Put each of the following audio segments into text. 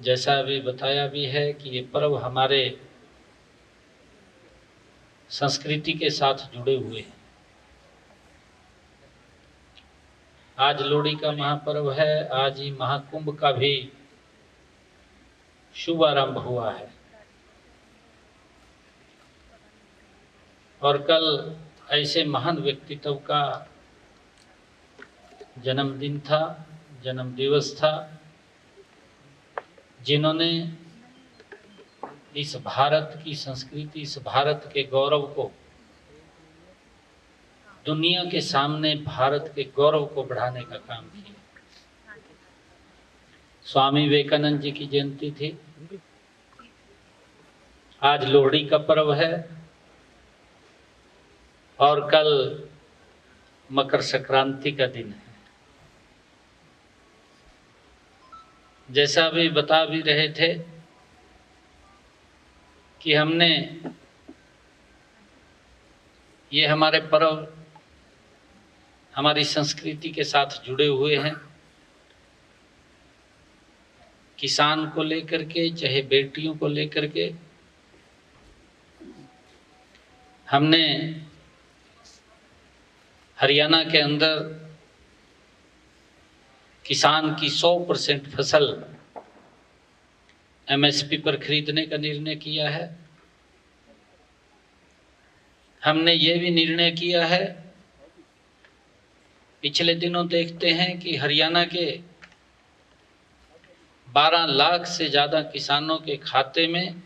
जैसा अभी बताया भी है कि ये पर्व हमारे संस्कृति के साथ जुड़े हुए हैं। आज लोहड़ी का महापर्व है, आज ही महाकुंभ का भी शुभ आरंभ हुआ है और कल ऐसे महान व्यक्तित्व का जन्मदिन था, जन्म दिवस था, जिन्होंने इस भारत की संस्कृति, इस भारत के गौरव को दुनिया के सामने, भारत के गौरव को बढ़ाने का काम किया। स्वामी विवेकानंद जी की जयंती थी, आज लोहड़ी का पर्व है और कल मकर संक्रांति का दिन है। जैसा भी बता भी रहे थे कि हमने ये हमारे पर्व हमारी संस्कृति के साथ जुड़े हुए हैं। किसान को लेकर के, चाहे बेटियों को लेकर के, हमने हरियाणा के अंदर किसान की 100% फसल एमएसपी पर खरीदने का निर्णय किया है। हमने ये भी निर्णय किया है, पिछले दिनों देखते हैं कि हरियाणा के 12 लाख से ज़्यादा किसानों के खाते में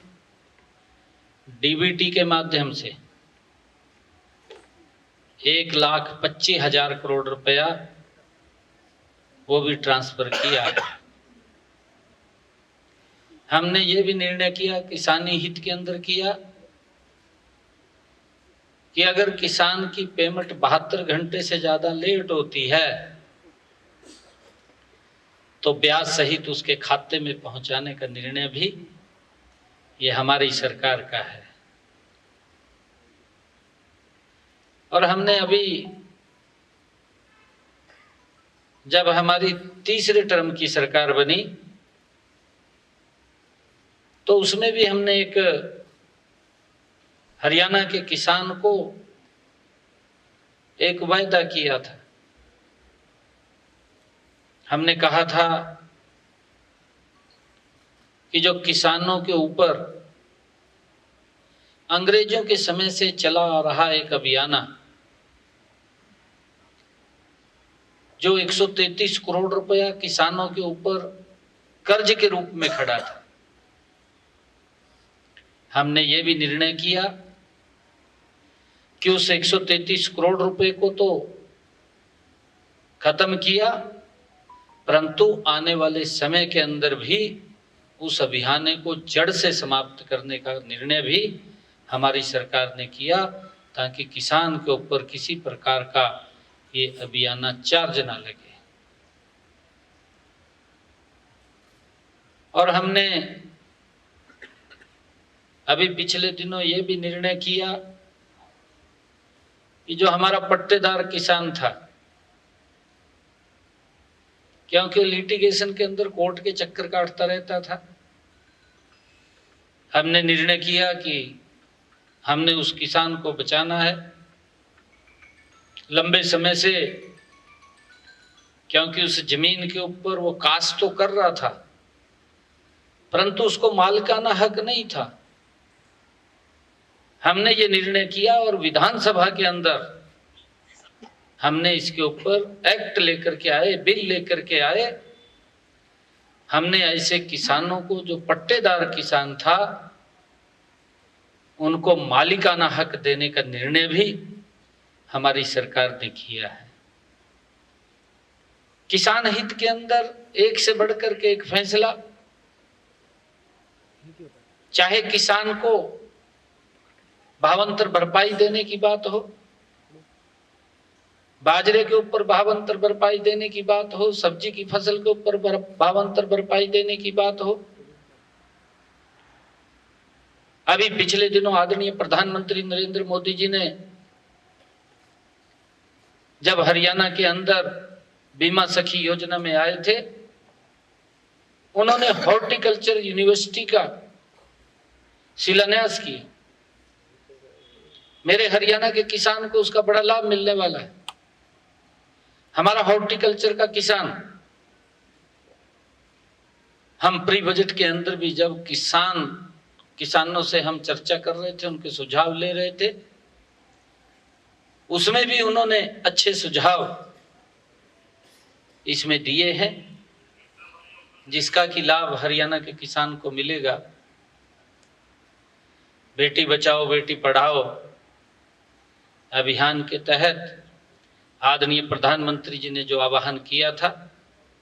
डीबीटी के माध्यम से 1,25,000 करोड़ रुपया वो भी ट्रांसफर किया है। हमने ये भी निर्णय किया, किसानी हित के अंदर किया, कि अगर किसान की पेमेंट 72 घंटे से ज़्यादा लेट होती है तो ब्याज सहित उसके खाते में पहुंचाने का निर्णय भी ये हमारी सरकार का है। और हमने अभी जब हमारी तीसरे टर्म की सरकार बनी तो उसमें भी हमने एक हरियाणा के किसान को एक वायदा किया था। हमने कहा था कि जो किसानों के ऊपर अंग्रेजों के समय से चला आ रहा एक अभियान, जो 133 करोड़ रुपया किसानों के ऊपर कर्ज के रूप में खड़ा था, हमने ये भी निर्णय किया कि उस 133 करोड़ रुपए को तो खत्म किया, परंतु आने वाले समय के अंदर भी उस अभियान को जड़ से समाप्त करने का निर्णय भी हमारी सरकार ने किया, ताकि किसान के ऊपर किसी प्रकार का ये अभियान चार्ज ना लगे। और हमने अभी पिछले दिनों ये भी निर्णय किया कि जो हमारा पट्टेदार किसान था, क्योंकि लिटिगेशन के अंदर कोर्ट के चक्कर काटता रहता था, हमने निर्णय किया कि हमने उस किसान को बचाना है। लंबे समय से, क्योंकि उस जमीन के ऊपर वो काश्त तो कर रहा था, परंतु उसको मालिकाना हक नहीं था। हमने ये निर्णय किया और विधानसभा के अंदर हमने इसके ऊपर एक्ट लेकर के आए, बिल लेकर के आए। हमने ऐसे किसानों को, जो पट्टेदार किसान था, उनको मालिकाना हक देने का निर्णय भी हमारी सरकार ने किया है। किसान हित के अंदर एक से बढ़कर के एक फैसला, चाहे किसान को भावांतर भरपाई देने की बात हो, बाजरे के ऊपर भावांतर भरपाई देने की बात हो, सब्जी की फसल के ऊपर भावांतर भरपाई देने की बात हो। अभी पिछले दिनों आदरणीय प्रधानमंत्री नरेंद्र मोदी जी ने जब हरियाणा के अंदर बीमा सखी योजना में आए थे, उन्होंने हॉर्टिकल्चर यूनिवर्सिटी का शिलान्यास किया। मेरे हरियाणा के किसान को उसका बड़ा लाभ मिलने वाला है। हमारा हॉर्टिकल्चर का किसान, हम प्री बजट के अंदर भी जब किसानों से हम चर्चा कर रहे थे, उनके सुझाव ले रहे थे, उसमें भी उन्होंने अच्छे सुझाव इसमें दिए हैं, जिसका कि लाभ हरियाणा के किसान को मिलेगा। बेटी बचाओ बेटी पढ़ाओ अभियान के तहत आदरणीय प्रधानमंत्री जी ने जो आह्वान किया था,